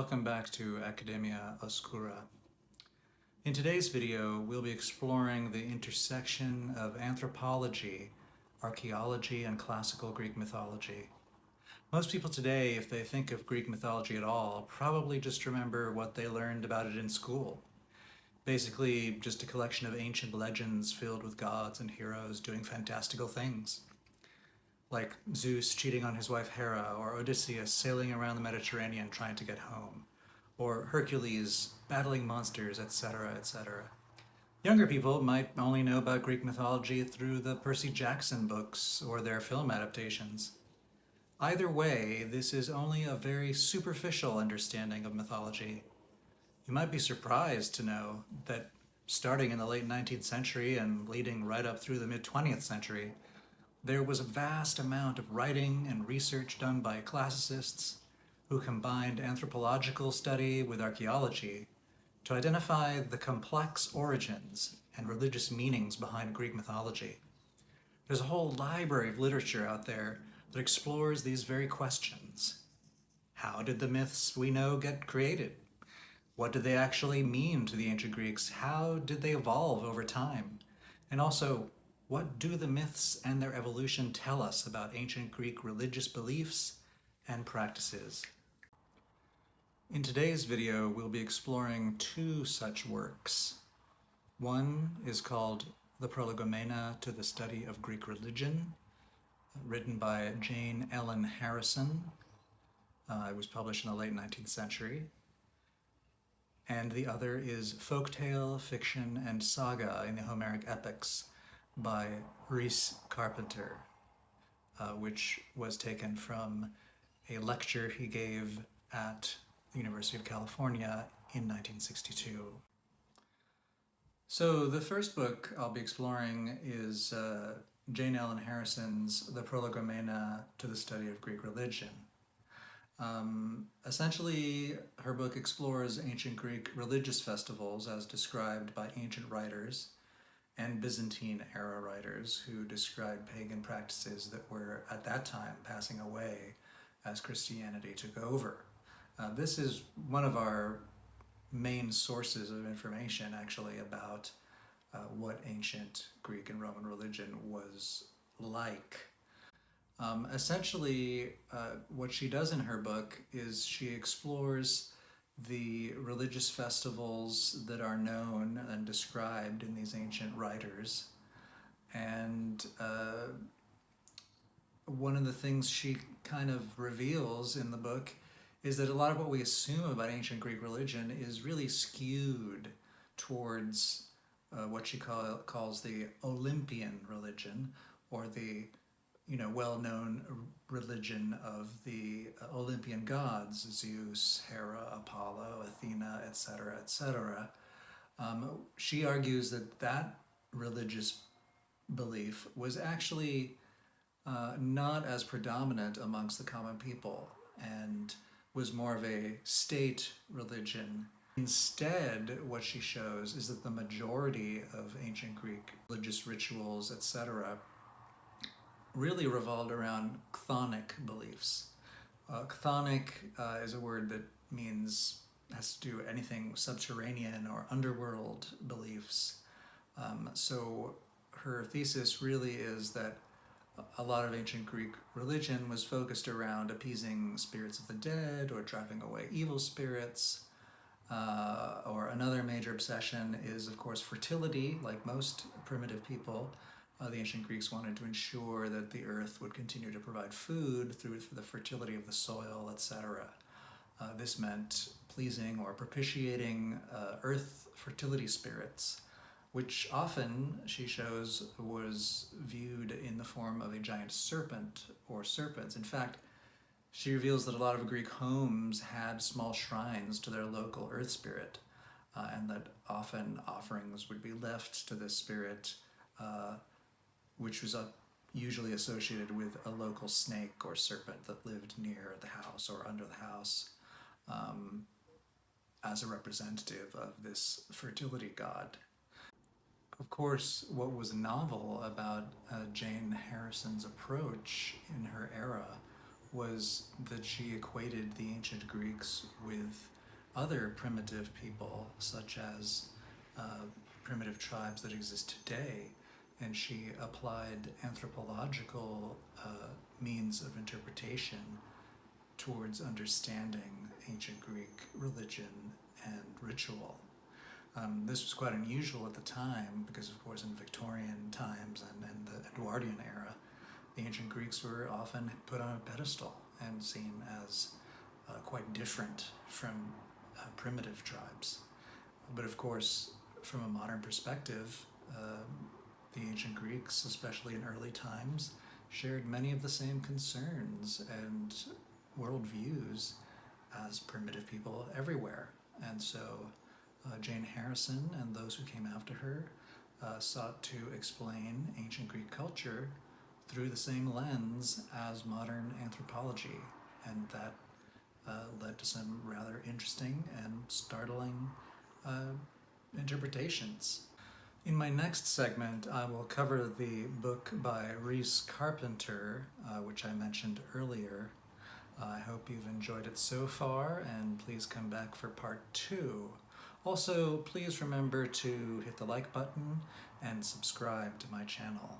welcome back to Academia Oscura. In today's video, we'll be exploring the intersection of anthropology, archaeology, and classical Greek mythology. Most people today, if they think of Greek mythology at all, probably just remember what they learned about it in school. Basically, just a collection of ancient legends filled with gods and heroes doing fantastical things. Like Zeus cheating on his wife Hera, or Odysseus sailing around the Mediterranean trying to get home, or Hercules battling monsters, etc., etc. Younger people might only know about Greek mythology through the Percy Jackson books or their film adaptations. Either way, this is only a very superficial understanding of mythology. You might be surprised to know that starting in the late 19th century and leading right up through the mid-20th century, there was a vast amount of writing and research done by classicists who combined anthropological study with archaeology to identify the complex origins and religious meanings behind Greek mythology. There's a whole library of literature out there that explores these very questions. How did the myths we know get created? What did they actually mean to the ancient Greeks? How did they evolve over time? And also, what do the myths and their evolution tell us about ancient Greek religious beliefs and practices? In today's video, we'll be exploring two such works. One is called The Prolegomena to the Study of Greek Religion, written by Jane Ellen Harrison. It was published in the late 19th century. And the other is Folktale, Fiction, and Saga in the Homeric Epics by Rhys Carpenter, which was taken from a lecture he gave at the University of California in 1962. So the first book I'll be exploring is Jane Ellen Harrison's The Prolegomena to the Study of Greek Religion. Essentially, her book explores ancient Greek religious festivals as described by ancient writers and Byzantine-era writers who described pagan practices that were, at that time, passing away as Christianity took over. This is one of our main sources of information, actually, about what ancient Greek and Roman religion was like. Essentially, what she does in her book is she explores the religious festivals that are known and described in these ancient writers. And one of the things she kind of reveals in the book is that a lot of what we assume about ancient Greek religion is really skewed towards what she calls the Olympian religion, or the well-known religion of the Olympian gods, Zeus, Hera, Apollo, Athena, etc., etc. She argues that that religious belief was actually not as predominant amongst the common people and was more of a state religion. Instead, what she shows is that the majority of ancient Greek religious rituals, etc., really revolved around chthonic beliefs. Chthonic is a word that has to do anything subterranean or underworld beliefs. So her thesis really is that a lot of ancient Greek religion was focused around appeasing spirits of the dead or driving away evil spirits. Or another major obsession is, of course, fertility. Like most primitive people, the ancient Greeks wanted to ensure that the earth would continue to provide food through the fertility of the soil, etc. This meant pleasing or propitiating earth fertility spirits, which often, she shows, was viewed in the form of a giant serpent or serpents. In fact, she reveals that a lot of Greek homes had small shrines to their local earth spirit, and that often offerings would be left to this spirit, which was usually associated with a local snake or serpent that lived near the house or under the house, as a representative of this fertility god. Of course, what was novel about Jane Harrison's approach in her era was that she equated the ancient Greeks with other primitive people, such as primitive tribes that exist today, and she applied anthropological means of interpretation towards understanding ancient Greek religion and ritual. This was quite unusual at the time because, of course, in Victorian times and the Edwardian era, the ancient Greeks were often put on a pedestal and seen as quite different from primitive tribes. But of course, from a modern perspective, the ancient Greeks, especially in early times, shared many of the same concerns and worldviews as primitive people everywhere. And so Jane Harrison and those who came after her sought to explain ancient Greek culture through the same lens as modern anthropology, and that led to some rather interesting and startling interpretations. In my next segment, I will cover the book by Rhys Carpenter, which I mentioned earlier. I hope you've enjoyed it so far, and please come back for part 2. Also, please remember to hit the like button and subscribe to my channel.